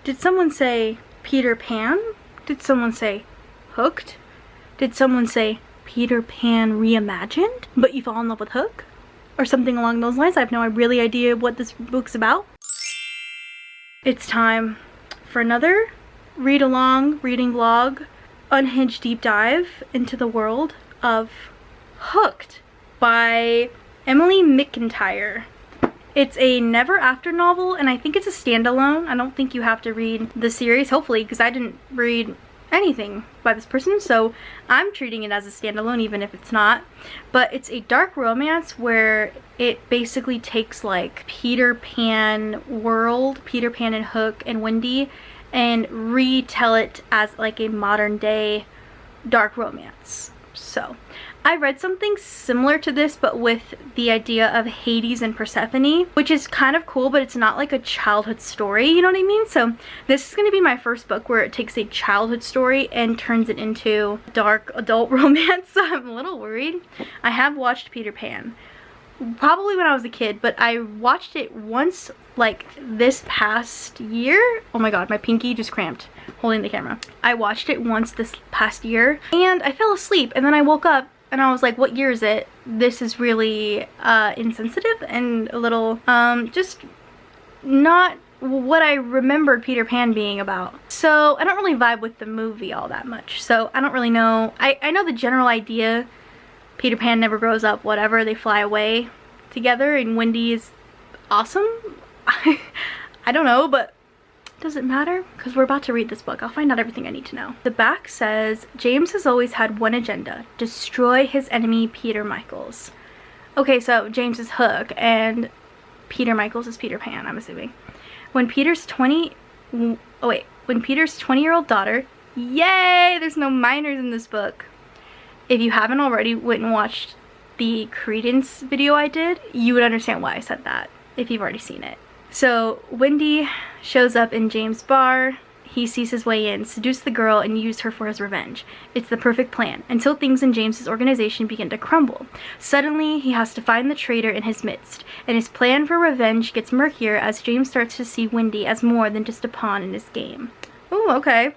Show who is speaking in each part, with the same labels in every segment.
Speaker 1: Did someone say Peter Pan? Did someone say Hooked? Did someone say Peter Pan reimagined? But you fall in love with Hook? Or something along those lines. I have no really idea what this book's about. It's time for another read-along reading vlog, unhinged deep dive into the world of Hooked by Emily McIntyre. It's a never after novel, and I think it's a standalone. I don't think you have to read the series, hopefully, because I didn't read anything by this person, so I'm treating it as a standalone even if it's not. But it's a dark romance where it basically takes like Peter Pan world, Peter Pan and Hook and Wendy, and retell it as like a modern day dark romance. So I read something similar to this, but with the idea of Hades and Persephone, which is kind of cool, but it's not like a childhood story, you know what I mean? So this is going to be my first book where it takes a childhood story and turns it into dark adult romance, so I'm a little worried. I have watched Peter Pan, probably when I was a kid, but I watched it once like this past year. Oh my god, my pinky just cramped holding the camera. I watched it once this past year and I fell asleep, and then I woke up and I was like, what year is it? This is really insensitive and a little just not what I remembered Peter Pan being about. So I don't really vibe with the movie all that much, so I don't really know. I know the general idea. Peter Pan never grows up, whatever, they fly away together, and Wendy is awesome. I don't know, but does it matter? Because we're about to read this book. I'll find out everything I need to know. The back says, James has always had one agenda: destroy his enemy, Peter Michaels. Okay, so James is Hook, and Peter Michaels is Peter Pan, I'm assuming. When Peter's 20-year-old daughter, yay, there's no minors in this book. If you haven't already went and watched the Credence video I did, you would understand why I said that, if you've already seen it. So Wendy shows up in James' bar. He sees his way in, seduce the girl, and use her for his revenge. It's the perfect plan, until things in James's organization begin to crumble. Suddenly, he has to find the traitor in his midst, and his plan for revenge gets murkier as James starts to see Wendy as more than just a pawn in his game. Ooh, okay.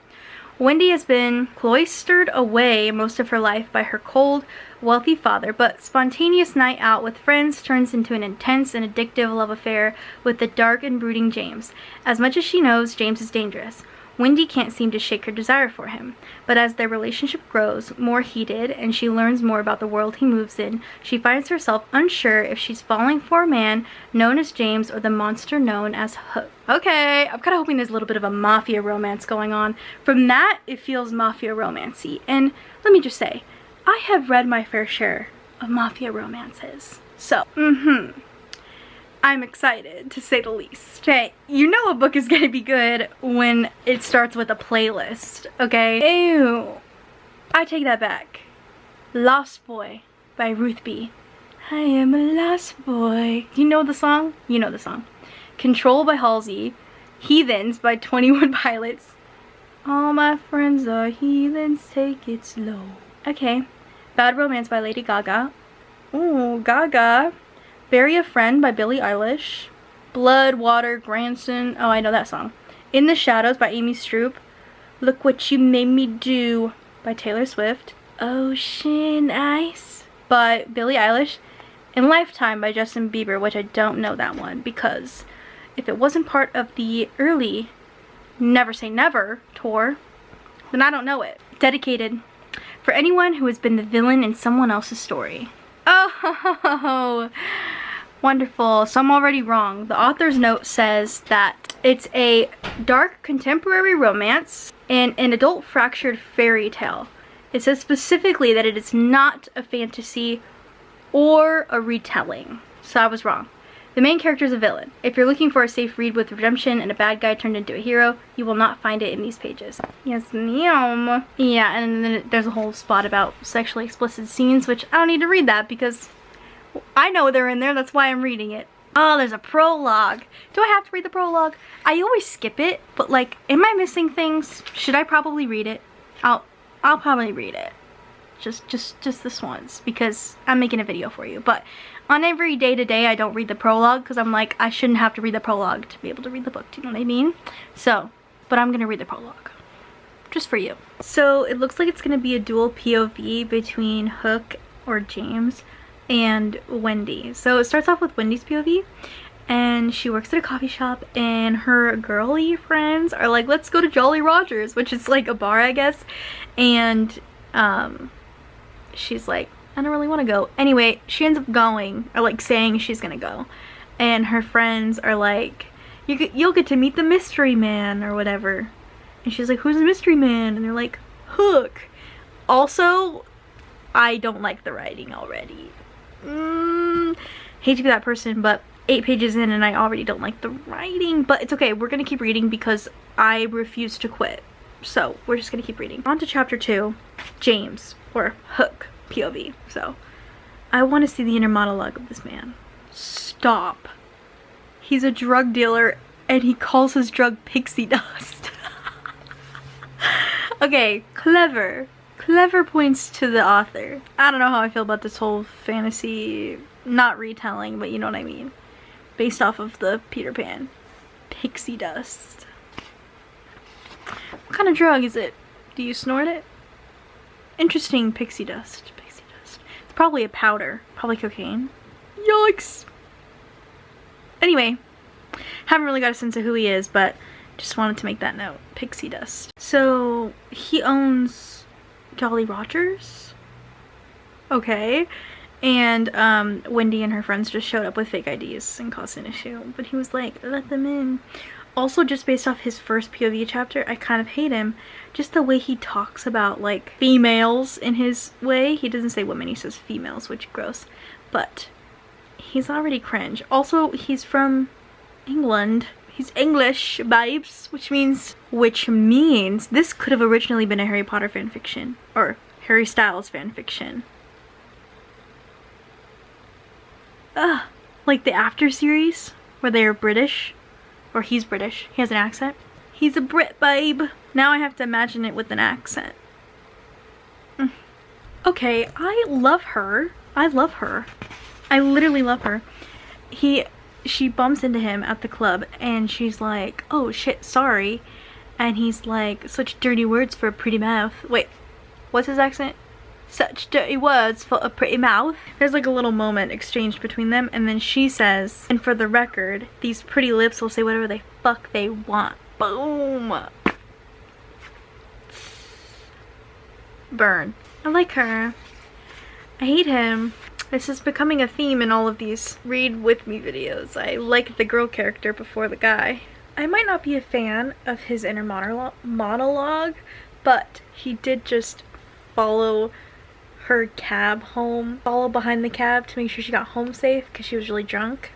Speaker 1: Wendy has been cloistered away most of her life by her cold, wealthy father, but spontaneous night out with friends turns into an intense and addictive love affair with the dark and brooding James. As much as she knows James is dangerous, Wendy can't seem to shake her desire for him. But as their relationship grows more heated and she learns more about the world he moves in, she finds herself unsure if she's falling for a man known as James or the monster known as Hook. Okay, I'm kind of hoping there's a little bit of a mafia romance going on. From that, it feels mafia romancy. And let me just say, I have read my fair share of mafia romances. So, I'm excited, to say the least. Okay, you know a book is gonna be good when it starts with a playlist, okay? Ew. I take that back. Lost Boy by Ruth B. I am a lost boy. Do you know the song? You know the song. Control by Halsey. Heathens by 21 Pilots. All my friends are heathens, take it slow. Okay. Bad Romance by Lady Gaga. Ooh, Gaga. Bury a Friend by Billie Eilish. Blood, Water, Grandson. Oh, I know that song. In the Shadows by Amy Stroop. Look What You Made Me Do by Taylor Swift. Ocean Ice by Billie Eilish. And Lifetime by Justin Bieber, which I don't know that one, because if it wasn't part of the early Never Say Never tour, then I don't know it. Dedicated for anyone who has been the villain in someone else's story. Oh, wonderful. So I'm already wrong. The author's note says that it's a dark contemporary romance and an adult fractured fairy tale. It says specifically that it is not a fantasy or a retelling. So I was wrong. The main character is a villain. If you're looking for a safe read with redemption and a bad guy turned into a hero, you will not find it in these pages. Yes, ma'am. Yeah, and then there's a whole spot about sexually explicit scenes, which I don't need to read that because I know they're in there. That's why I'm reading it. Oh, there's a prologue. Do I have to read the prologue? I always skip it, but like, am I missing things? Should I probably read it? I'll probably read it. Just this once, because I'm making a video for you. But on every day-to-day, I don't read the prologue because I'm like, I shouldn't have to read the prologue to be able to read the book. Do you know what I mean? So but I'm gonna read the prologue just for you. So it looks like it's gonna be a dual POV between Hook or James and Wendy. So it starts off with Wendy's POV, and she works at a coffee shop, and her girly friends are like, let's go to Jolly Rogers, which is like a bar, I guess. And she's like, I don't really want to go. Anyway, she ends up going, or like saying she's gonna go, and her friends are like, you'll get to meet the mystery man or whatever. And she's like, who's the mystery man? And they're like, Hook. Also, I don't like the writing already. Hate to be that person, but 8 pages in and I already don't like the writing. But it's okay, we're gonna keep reading because I refuse to quit. So we're just gonna keep reading. On to chapter 2, James, or Hook POV. So I want to see the inner monologue of this man. Stop. He's a drug dealer and he calls his drug pixie dust. Okay, clever points to the author. I don't know how I feel about this whole fantasy, not retelling, but you know what I mean, based off of the Peter Pan. Pixie dust. What kind of drug is it? Do you snort it? Interesting. Pixie dust. Pixie dust. It's probably a powder. Probably cocaine. Yikes. Anyway, haven't really got a sense of who he is, but just wanted to make that note. Pixie dust. So he owns Jolly Rogers? Okay. And Wendy and her friends just showed up with fake IDs and caused an issue. But he was like, let them in. Also, just based off his first POV chapter, I kind of hate him. Just the way he talks about, like, females in his way. He doesn't say women, he says females, which gross. But he's already cringe. Also, he's from England. He's English, babes, which means this could have originally been a Harry Potter fanfiction. Or Harry Styles fanfiction. Like the After series, where they are British. Or he's British. He has an accent. He's a Brit, babe. Now I have to imagine it with an accent. Okay, I love her. I love her. I literally love her. She bumps into him at the club and she's like, oh shit, sorry. And he's like, such dirty words for a pretty mouth. Wait, what's his accent? Such dirty words for a pretty mouth. There's like a little moment exchanged between them, and then she says, and for the record, these pretty lips will say whatever the fuck they want. Boom. Burn. I like her. I hate him. This is becoming a theme in all of these read with me videos. I like the girl character before the guy. I might not be a fan of his inner monologue, but he did just follow her cab home, follow behind the cab to make sure she got home safe because she was really drunk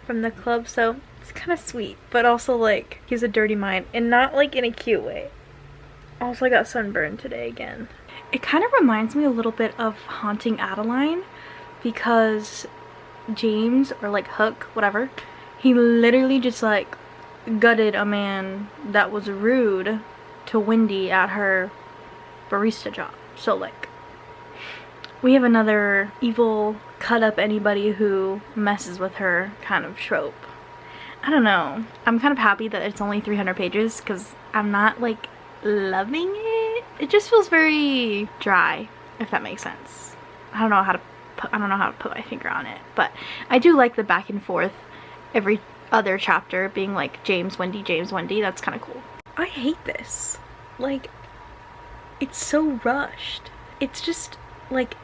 Speaker 1: from the club. So it's kind of sweet, but also like he's a dirty mind, and not like in a cute way. Also, I got sunburned today again. It kind of reminds me a little bit of Haunting Adeline, because James, or like Hook, whatever, he literally just like gutted a man that was rude to Wendy at her barista job. So like, we have another evil, cut up anybody who messes with her kind of trope. I don't know. I'm kind of happy that it's only 300 pages because I'm not like loving it. It just feels very dry, if that makes sense. I don't know how to put my finger on it, but I do like the back and forth every other chapter being like James, Wendy, James, Wendy. That's kind of cool. I hate this. Like, it's so rushed. It's just like,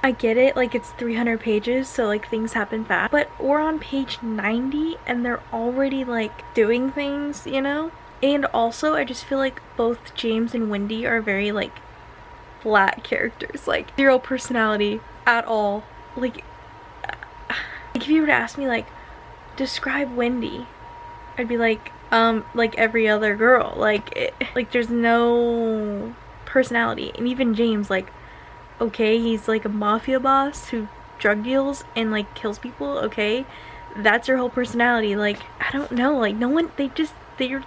Speaker 1: I get it, like it's 300 pages, so like things happen fast, but we're on page 90 and they're already like doing things, you know? And also I just feel like both James and Wendy are very like flat characters, like zero personality at all. Like if you were to ask me like, describe Wendy, I'd be like every other girl. Like there's no personality. And even James, like, okay, he's like a mafia boss who drug deals and like kills people, okay, that's her whole personality. Like, I don't know, like no one,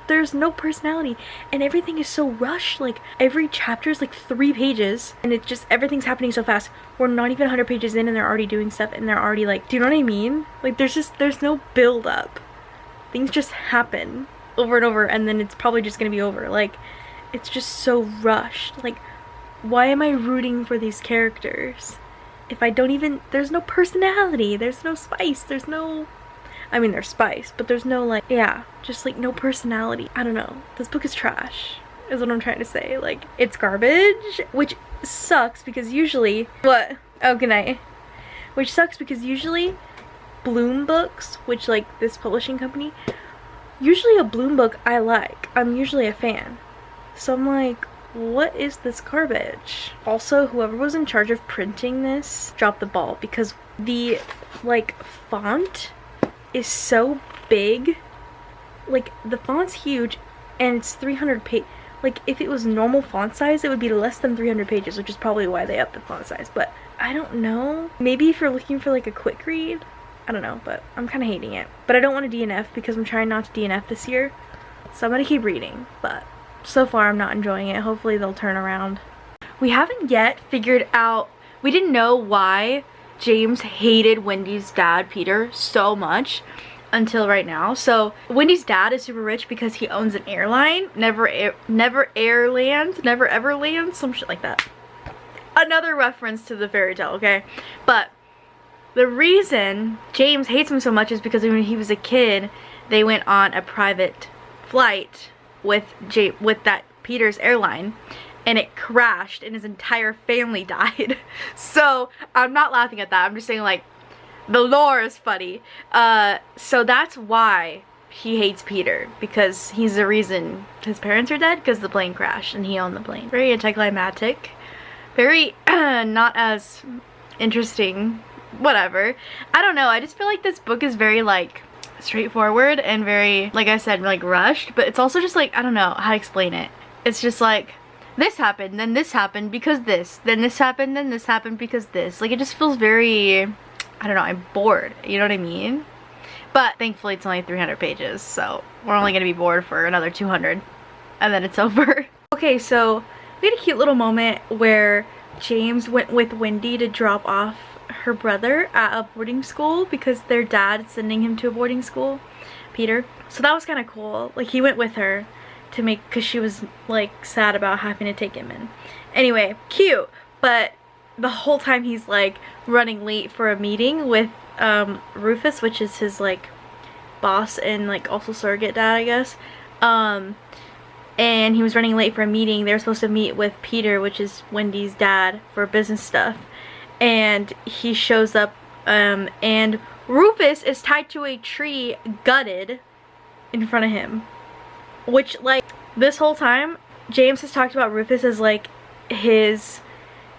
Speaker 1: there's no personality, and everything is so rushed. Like every chapter is like 3 pages and it's just, everything's happening so fast. We're not even 100 pages in and they're already doing stuff, and they're already like, do you know what I mean? Like there's no build up. Things just happen. over and over, and then it's probably just gonna be over. Like, it's just so rushed. Like, why am I rooting for these characters if I don't even, there's no personality, there's no spice, there's no, I mean there's spice, but there's no like, yeah, just like no personality. I don't know, this book is trash is what I'm trying to say. Like, it's garbage, which sucks because usually, what? Oh, good night. Which sucks because usually Bloom books, which like this publishing company, usually a Bloom book I like. I'm usually a fan. So I'm like, what is this garbage? Also, whoever was in charge of printing this dropped the ball because the like font is so big. Like, the font's huge and it's 300 pages. Like, if it was normal font size, it would be less than 300 pages, which is probably why they upped the font size. But I don't know. Maybe if you're looking for like a quick read, I don't know, but I'm kind of hating it. But I don't want to DNF because I'm trying not to DNF this year. So I'm going to keep reading, but so far I'm not enjoying it. Hopefully they'll turn around. We haven't yet figured out, we didn't know why James hated Wendy's dad, Peter, so much until right now. So Wendy's dad is super rich because he owns an airline, Never Ever Lands, some shit like that. Another reference to the fairy tale, okay? But the reason James hates him so much is because when he was a kid, they went on a private flight with that Peter's airline, and it crashed and his entire family died. So I'm not laughing at that, I'm just saying, like, the lore is funny. So that's why he hates Peter, because he's the reason his parents are dead, because the plane crashed and he owned the plane. Very anticlimactic, very not as interesting, whatever. I don't know, I just feel like this book is very like straightforward and very, like I said, like rushed, but it's also just like, I don't know how to explain it. It's just like, this happened, then this happened because this, then this happened, then this happened because this. Like, it just feels very, I don't know, I'm bored, you know what I mean? But thankfully it's only 300 pages, so we're only gonna be bored for another 200 and then it's over. Okay, so we had a cute little moment where James went with Wendy to drop off her brother at a boarding school because their dad is sending him to a boarding school, Peter. So that was kind of cool. Like, he went with her to make, because she was like sad about having to take him in. Anyway, cute. But the whole time he's like running late for a meeting with Rufus, which is his like boss and like also surrogate dad, I guess. And he was running late for a meeting. They were supposed to meet with Peter, which is Wendy's dad, for business stuff. And he shows up and Rufus is tied to a tree, gutted, in front of him. Which, like, this whole time James has talked about Rufus as like his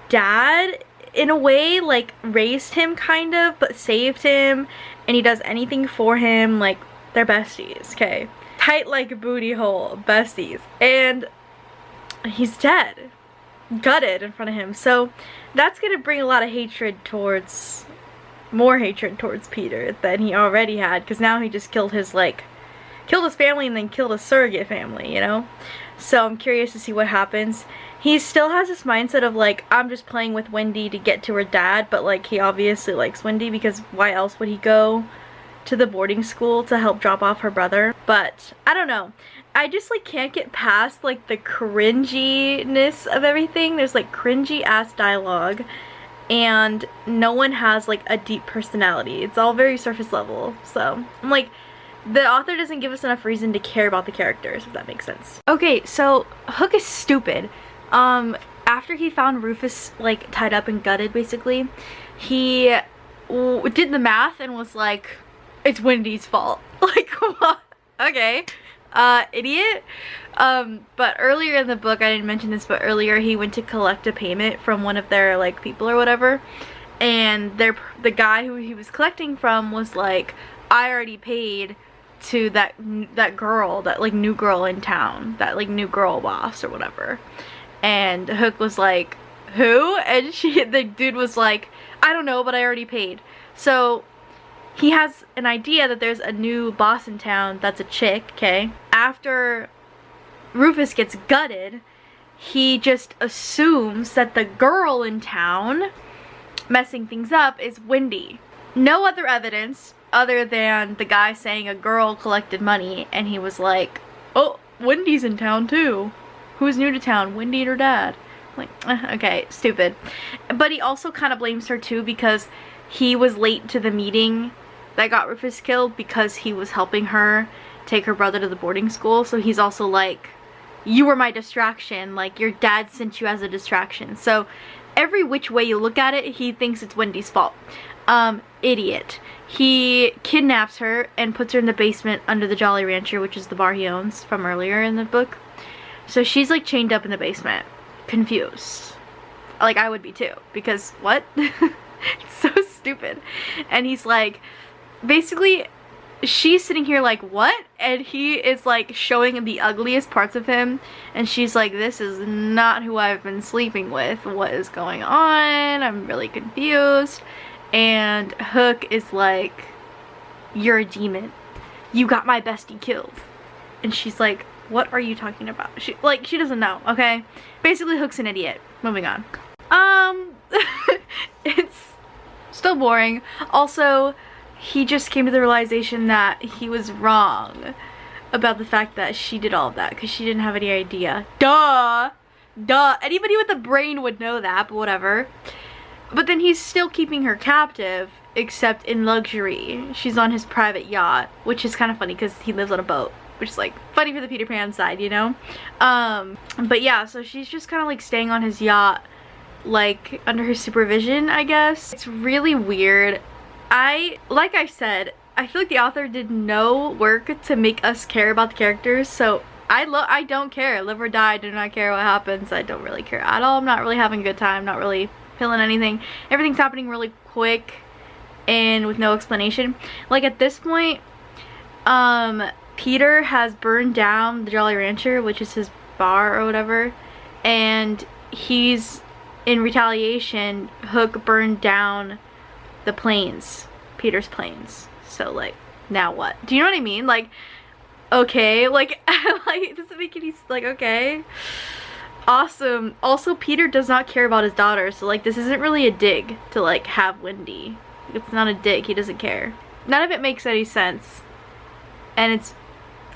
Speaker 1: dad in a way, like raised him kind of, but saved him, and he does anything for him. Like, they're besties, okay? Tight like a booty hole, besties. And he's dead, gutted in front of him. So that's gonna bring a lot of hatred towards, more hatred towards Peter than he already had, because now he just killed his family and then killed a surrogate family, you know? So I'm curious to see what happens. He still has this mindset of like, I'm just playing with Wendy to get to her dad, but like, he obviously likes Wendy, because why else would he go to the boarding school to help drop off her brother? But I don't know, I just like can't get past like the cringiness of everything. There's like cringy ass dialogue and no one has like a deep personality. It's all very surface level. So I'm like, the author doesn't give us enough reason to care about the characters, if that makes sense. Okay, so Hook is stupid. After he found Rufus like tied up and gutted, basically, he did the math and was like, it's Wendy's fault. Like, what? Okay, idiot. But earlier in the book, I didn't mention this, but earlier he went to collect a payment from one of their like people or whatever, and the guy who he was collecting from was like, I already paid to that girl, that like new girl in town, that like new girl boss or whatever. And Hook was like, who? And the dude was like, I don't know, but I already paid. So he has an idea that there's a new boss in town that's a chick, okay? After Rufus gets gutted, he just assumes that the girl in town messing things up is Wendy. No other evidence other than the guy saying a girl collected money, and he was like, oh, Wendy's in town too. Who's new to town, Wendy and her dad? Like, okay, stupid. But he also kind of blames her too because he was late to the meeting that got Rufus killed because he was helping her take her brother to the boarding school. So he's also like, you were my distraction, like your dad sent you as a distraction. So every which way you look at it, he thinks it's Wendy's fault. Idiot. He kidnaps her and puts her in the basement under the Jolly Rancher, which is the bar he owns from earlier in the book. So she's like chained up in the basement, confused. Like I would be too, because what? It's so stupid. And he's like, basically, she's sitting here like, what? And he is like showing the ugliest parts of him, and she's like, this is not who I've been sleeping with. What is going on? I'm really confused. And Hook is like, you're a demon. You got my bestie killed. And she's like, what are you talking about? She doesn't know, okay? Basically, Hook's an idiot. Moving on. It's still boring. Also, he just came to the realization that he was wrong about the fact that she did all of that because she didn't have any idea. Duh! Duh! Anybody with a brain would know that, but whatever. But then he's still keeping her captive, except in luxury. She's on his private yacht, which is kind of funny because he lives on a boat, which is like funny for the Peter Pan side, you know? But yeah, so she's just kind of like staying on his yacht, like under his supervision, I guess. It's really weird. Like I said, I feel like the author did no work to make us care about the characters, so I don't care. Live or die, do not care what happens. I don't really care at all. I'm not really having a good time, not really feeling anything. Everything's happening really quick and with no explanation. Like at this point, Peter has burned down the Jolly Rancher, which is his bar or whatever, and he's, in retaliation, Hook burned down the planes, Peter's planes. So like, now what? Do you know what I mean? Like, okay, like, like it doesn't make any, like, okay. Awesome. Also, Peter does not care about his daughter, so like this isn't really a dig to like have Wendy. It's not a dig, he doesn't care. None of it makes any sense. And it's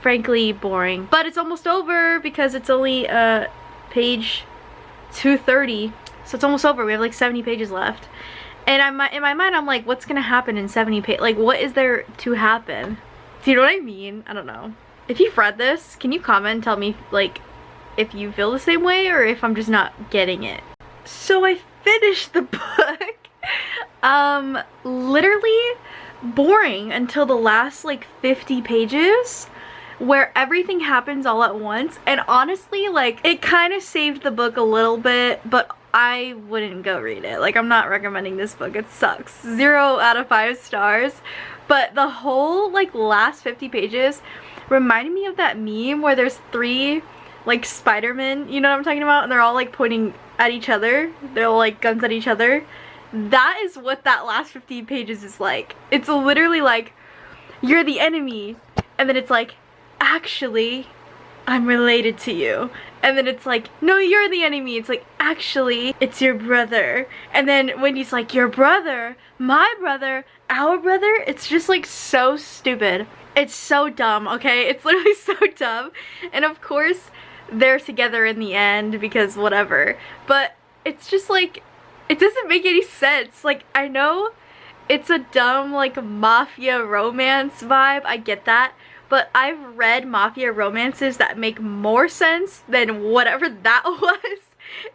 Speaker 1: frankly boring. But it's almost over because it's only page 230. So it's almost over. We have like 70 pages left. And in my mind, I'm like, what's gonna happen in 70 pages? Like, what is there to happen? Do you know what I mean? I don't know. If you've read this, can you comment and tell me, like, if you feel the same way or if I'm just not getting it? So I finished the book. Literally boring until the last, like, 50 pages, where everything happens all at once. And honestly, like, it kind of saved the book a little bit, but I wouldn't go read it. Like, I'm not recommending this book. It sucks. 0 out of 5 stars. But the whole, like, last 50 pages reminded me of that meme where there's 3, like, Spider-Men, you know what I'm talking about? And they're all, like, pointing at each other. They're all, like, guns at each other. That is what that last 50 pages is like. It's literally like, you're the enemy. And then it's like, actually, I'm related to you. And then it's like, no, you're the enemy. It's like, actually, it's your brother. And then Wendy's like, your brother, my brother, our brother. It's just like so stupid. It's so dumb, okay? It's literally so dumb. And of course, they're together in the end because whatever. But it's just like, it doesn't make any sense. Like, I know it's a dumb, like, mafia romance vibe. I get that. But I've read mafia romances that make more sense than whatever that was.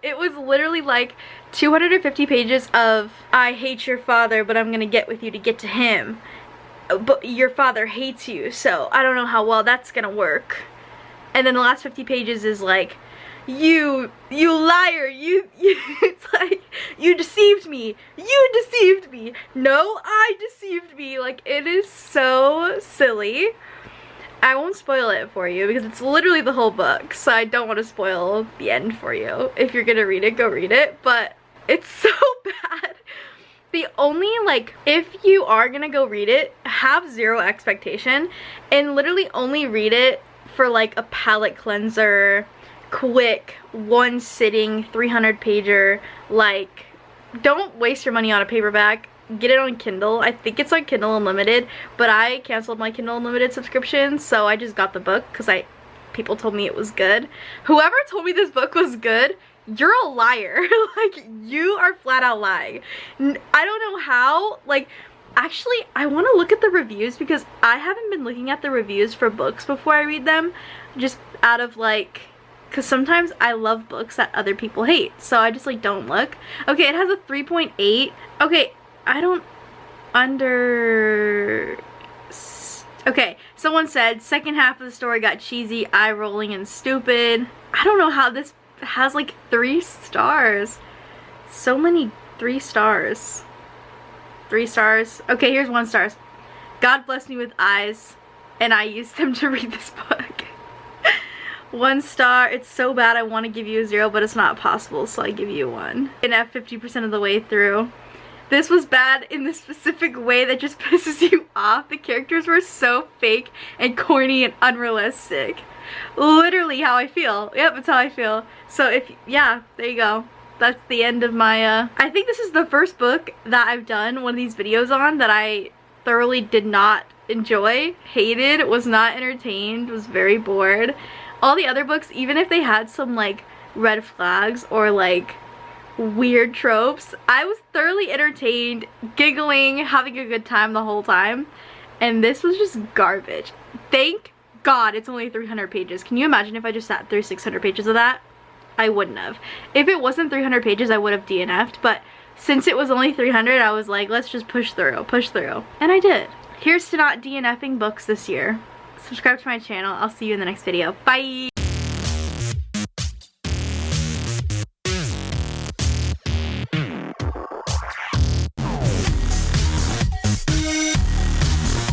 Speaker 1: It was literally like 250 pages of, I hate your father, but I'm gonna get with you to get to him. But your father hates you, so I don't know how well that's gonna work. And then the last 50 pages is like, you liar, it's like, you deceived me, no, I deceived me. Like, it is so silly. I won't spoil it for you because it's literally the whole book, so I don't want to spoil the end for you. If you're gonna read it, go read it, but it's so bad. The only, like, if you are gonna go read it, have 0 expectation and literally only read it for like a palate cleanser, quick, one sitting, 300 pager. Like, don't waste your money on a paperback. get it on Kindle. I think it's on Kindle Unlimited, but I canceled my Kindle Unlimited subscription, so I just got the book because people told me it was good. Whoever told me this book was good, you're a liar. Like, you are flat out lying. I don't know how. Like, actually, I want to look at the reviews because I haven't been looking at the reviews for books before I read them, just out of like, because sometimes I love books that other people hate, so I just like don't look. Okay, it has a 3.8. Okay, I don't okay, someone said second half of the story got cheesy, eye-rolling, and stupid. I don't know how this has like 3 stars. So many 3 stars. 3 stars. Okay, here's 1 star. God blessed me with eyes, and I used them to read this book. 1 star. It's so bad I want to give you a 0, but it's not possible, so I give you a 1. And at 50% of the way through. This was bad in the specific way that just pisses you off. The characters were so fake and corny and unrealistic. Literally how I feel. Yep, it's how I feel. So yeah, there you go. That's the end of my, I think this is the first book that I've done one of these videos on that I thoroughly did not enjoy, hated, was not entertained, was very bored. All the other books, even if they had some like red flags or like weird tropes, I was thoroughly entertained, giggling, having a good time the whole time, and this was just garbage. Thank God it's only 300 pages. Can you imagine if I just sat through 600 pages of that? I wouldn't have. If it wasn't 300 pages, I would have DNF'd, but since it was only 300, I was like, let's just push through, and I did. Here's to not DNFing books this year. Subscribe to my channel. I'll see you in the next video. Bye!